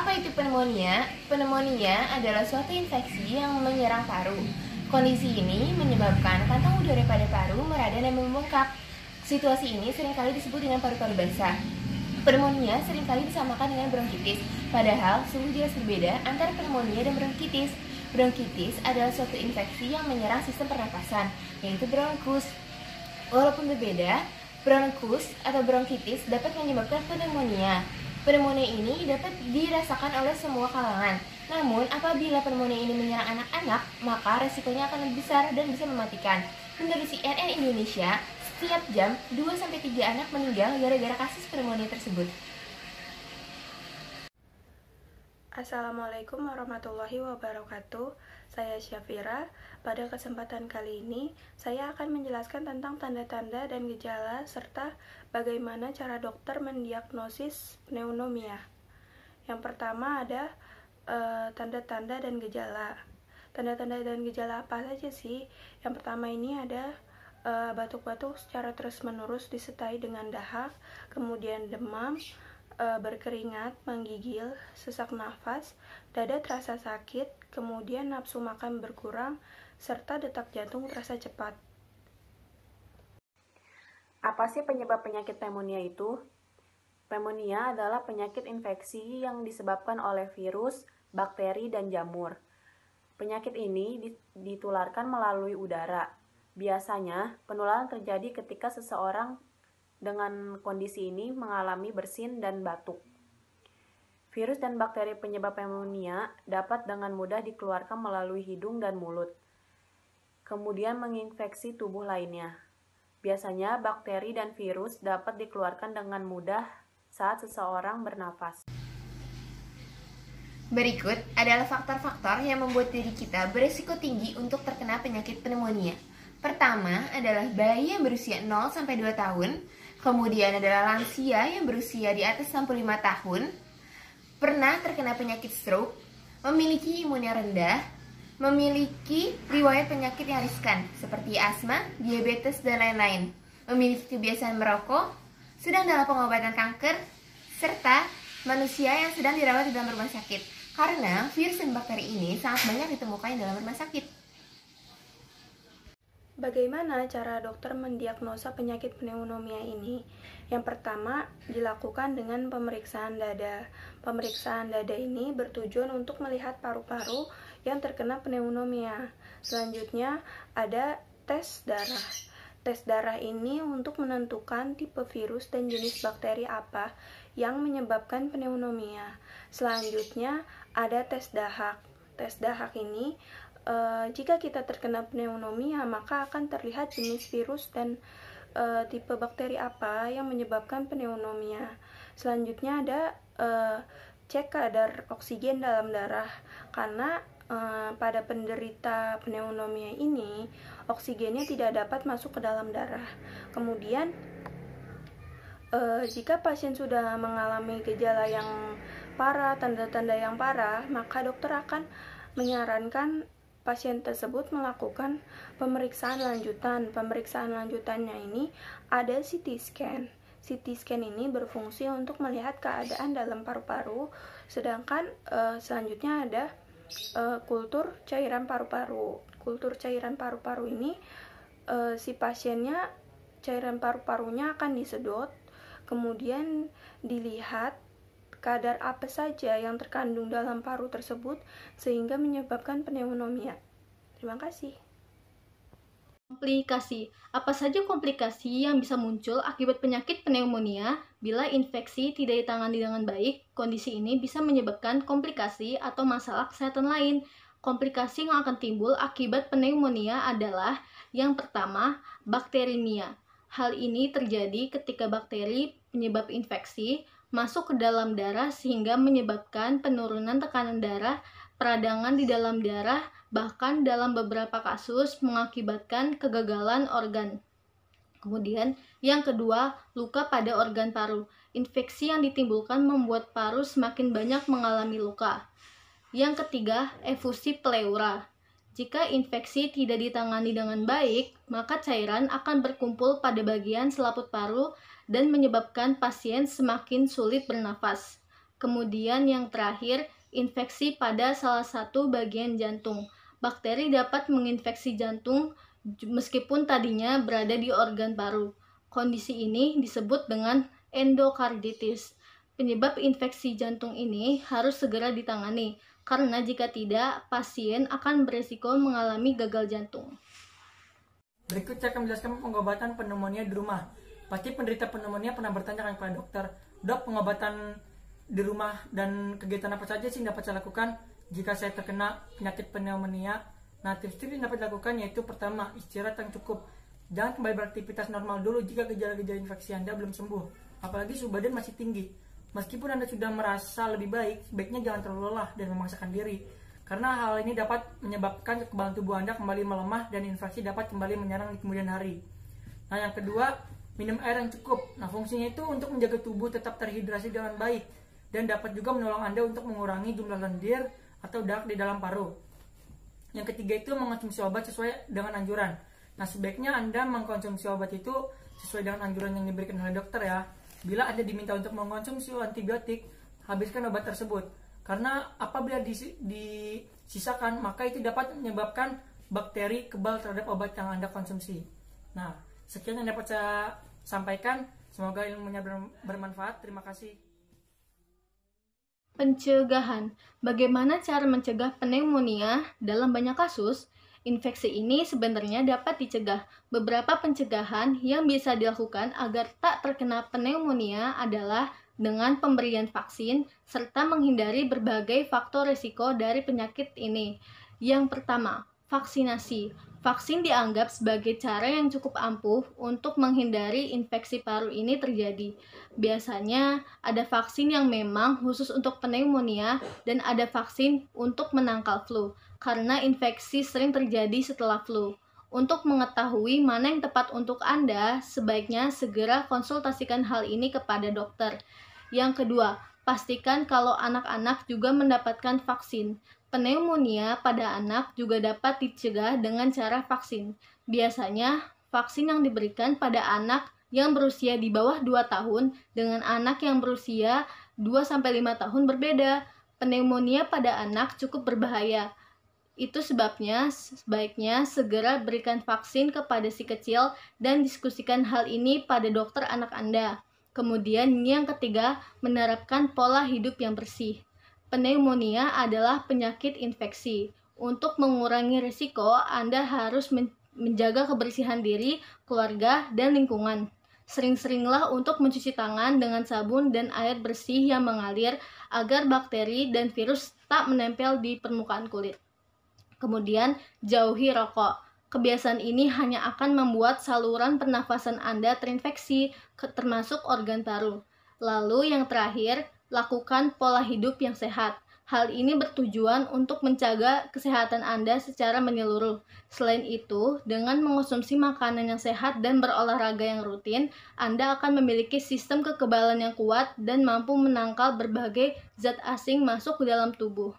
Apa itu pneumonia? Pneumonia adalah suatu infeksi yang menyerang paru. Kondisi ini menyebabkan kantong udara pada paru meradang dan membengkak. Situasi ini seringkali disebut dengan paru-paru basah. Pneumonia seringkali disamakan dengan bronkitis, padahal sungguh jelas berbeda antara pneumonia dan bronkitis. Bronkitis adalah suatu infeksi yang menyerang sistem pernapasan, yaitu bronkus. Walaupun berbeda, bronkus atau bronkitis dapat menyebabkan pneumonia. Pneumonia ini dapat dirasakan oleh semua kalangan. Namun, apabila pneumonia ini menyerang anak-anak, maka resikonya akan lebih besar dan bisa mematikan. Menurut CNN Indonesia, setiap jam 2-3 anak meninggal gara-gara kasus pneumonia tersebut. Assalamualaikum warahmatullahi wabarakatuh. Saya Syafira. Pada kesempatan kali ini, saya akan menjelaskan tentang tanda-tanda dan gejala serta bagaimana cara dokter mendiagnosis pneumonia. Yang pertama ada tanda-tanda dan gejala. Tanda-tanda dan gejala apa saja sih? Yang pertama ini ada batuk-batuk secara terus-menerus disertai dengan dahak, kemudian demam, berkeringat, menggigil, sesak nafas, dada terasa sakit, kemudian nafsu makan berkurang, serta detak jantung terasa cepat. Apa sih penyebab penyakit pneumonia itu? Pneumonia adalah penyakit infeksi yang disebabkan oleh virus, bakteri, dan jamur. Penyakit ini ditularkan melalui udara. Biasanya, penularan terjadi ketika seseorang dengan kondisi ini mengalami bersin dan batuk. Virus dan bakteri penyebab pneumonia dapat dengan mudah dikeluarkan melalui hidung dan mulut, kemudian menginfeksi tubuh lainnya. Biasanya bakteri dan virus dapat dikeluarkan dengan mudah saat seseorang bernafas. Berikut adalah faktor-faktor yang membuat diri kita berisiko tinggi untuk terkena penyakit pneumonia. Pertama adalah bayi yang berusia 0-2 tahun, kemudian adalah lansia yang berusia di atas 65 tahun, pernah terkena penyakit stroke, memiliki imun yang rendah, memiliki riwayat penyakit yang riskan seperti asma, diabetes, dan lain-lain, memiliki kebiasaan merokok, sedang dalam pengobatan kanker, serta manusia yang sedang dirawat di dalam rumah sakit, karena virus dan bakteri ini sangat banyak ditemukan di dalam rumah sakit. Bagaimana cara dokter mendiagnosa penyakit pneumonia ini? Yang pertama, dilakukan dengan pemeriksaan dada. Pemeriksaan dada ini bertujuan untuk melihat paru-paru yang terkena pneumonia. Selanjutnya, ada tes darah. Tes darah ini untuk menentukan tipe virus dan jenis bakteri apa yang menyebabkan pneumonia. Selanjutnya, ada tes dahak. Tes dahak ini jika kita terkena pneumonia, maka akan terlihat jenis virus dan tipe bakteri apa yang menyebabkan pneumonia. Selanjutnya ada cek kadar oksigen dalam darah, karena pada penderita pneumonia ini oksigennya tidak dapat masuk ke dalam darah. Kemudian jika pasien sudah mengalami gejala yang parah, tanda-tanda yang parah, maka dokter akan menyarankan pasien tersebut melakukan pemeriksaan lanjutan. Pemeriksaan lanjutannya ini ada CT scan. CT scan ini berfungsi untuk melihat keadaan dalam paru-paru, sedangkan selanjutnya ada kultur cairan paru-paru. Kultur cairan paru-paru ini si pasiennya cairan paru-parunya akan disedot, kemudian dilihat kadar apa saja yang terkandung dalam paru tersebut sehingga menyebabkan pneumonia. Terima kasih. Komplikasi. Apa saja komplikasi yang bisa muncul akibat penyakit pneumonia? Bila infeksi tidak ditangani dengan baik, kondisi ini bisa menyebabkan komplikasi atau masalah kesehatan lain. Komplikasi yang akan timbul akibat pneumonia adalah yang pertama, bakteremia. Hal ini terjadi ketika bakteri penyebab infeksi masuk ke dalam darah sehingga menyebabkan penurunan tekanan darah, peradangan di dalam darah, bahkan dalam beberapa kasus mengakibatkan kegagalan organ. Kemudian, yang kedua, luka pada organ paru. Infeksi yang ditimbulkan membuat paru semakin banyak mengalami luka. Yang ketiga, efusi pleura. Jika infeksi tidak ditangani dengan baik, maka cairan akan berkumpul pada bagian selaput paru dan menyebabkan pasien semakin sulit bernafas. Kemudian yang terakhir, infeksi pada salah satu bagian jantung. Bakteri dapat menginfeksi jantung meskipun tadinya berada di organ paru. Kondisi ini disebut dengan endokarditis. Penyebab infeksi jantung ini harus segera ditangani, karena jika tidak, pasien akan beresiko mengalami gagal jantung. Berikut saya akan menjelaskan pengobatan pneumonia di rumah. Pasti penderita pneumonia pernah bertanya kepada dokter, "Dok, pengobatan di rumah dan kegiatan apa saja sih yang dapat saya lakukan jika saya terkena penyakit pneumonia?" Nah, tips-tips yang dapat dilakukan yaitu pertama, istirahat yang cukup. Jangan kembali beraktivitas normal dulu jika gejala-gejala infeksi Anda belum sembuh, apalagi suhu badan masih tinggi. Meskipun Anda sudah merasa lebih baik, sebaiknya jangan terlalu lelah dan memaksakan diri, karena hal ini dapat menyebabkan kekebalan tubuh Anda kembali melemah dan infeksi dapat kembali menyerang di kemudian hari. Nah, yang kedua, minum air yang cukup. Nah, fungsinya itu untuk menjaga tubuh tetap terhidrasi dengan baik dan dapat juga menolong Anda untuk mengurangi jumlah lendir atau darah di dalam paru. Yang ketiga itu mengonsumsi obat sesuai dengan anjuran. Nah, sebaiknya Anda mengkonsumsi obat itu sesuai dengan anjuran yang diberikan oleh dokter ya. Bila Anda diminta untuk mengkonsumsi antibiotik, habiskan obat tersebut. Karena apabila disisakan, maka itu dapat menyebabkan bakteri kebal terhadap obat yang Anda konsumsi. Nah, sekian yang dapat saya sampaikan. Semoga ilmunya bermanfaat. Terima kasih. Pencegahan. Bagaimana cara mencegah pneumonia? Dalam banyak kasus, infeksi ini sebenarnya dapat dicegah. Beberapa pencegahan yang bisa dilakukan agar tak terkena pneumonia adalah dengan pemberian vaksin serta menghindari berbagai faktor risiko dari penyakit ini. Yang pertama, vaksinasi. Vaksin dianggap sebagai cara yang cukup ampuh untuk menghindari infeksi paru ini terjadi. Biasanya ada vaksin yang memang khusus untuk pneumonia dan ada vaksin untuk menangkal flu, karena infeksi sering terjadi setelah flu. Untuk mengetahui mana yang tepat untuk Anda, sebaiknya segera konsultasikan hal ini kepada dokter. Yang kedua, pastikan kalau anak-anak juga mendapatkan vaksin. Pneumonia pada anak juga dapat dicegah dengan cara vaksin. Biasanya, vaksin yang diberikan pada anak yang berusia di bawah 2 tahun dengan anak yang berusia 2-5 tahun berbeda. Pneumonia pada anak cukup berbahaya. Itu sebabnya sebaiknya segera berikan vaksin kepada si kecil dan diskusikan hal ini pada dokter anak Anda. Kemudian yang ketiga, menerapkan pola hidup yang bersih. Pneumonia adalah penyakit infeksi. Untuk mengurangi risiko, Anda harus menjaga kebersihan diri, keluarga, dan lingkungan. Sering-seringlah untuk mencuci tangan dengan sabun dan air bersih yang mengalir agar bakteri dan virus tak menempel di permukaan kulit. Kemudian, jauhi rokok. Kebiasaan ini hanya akan membuat saluran pernafasan Anda terinfeksi, termasuk organ paru. Lalu yang terakhir, lakukan pola hidup yang sehat. Hal ini bertujuan untuk menjaga kesehatan Anda secara menyeluruh. Selain itu, dengan mengonsumsi makanan yang sehat dan berolahraga yang rutin, Anda akan memiliki sistem kekebalan yang kuat dan mampu menangkal berbagai zat asing masuk ke dalam tubuh.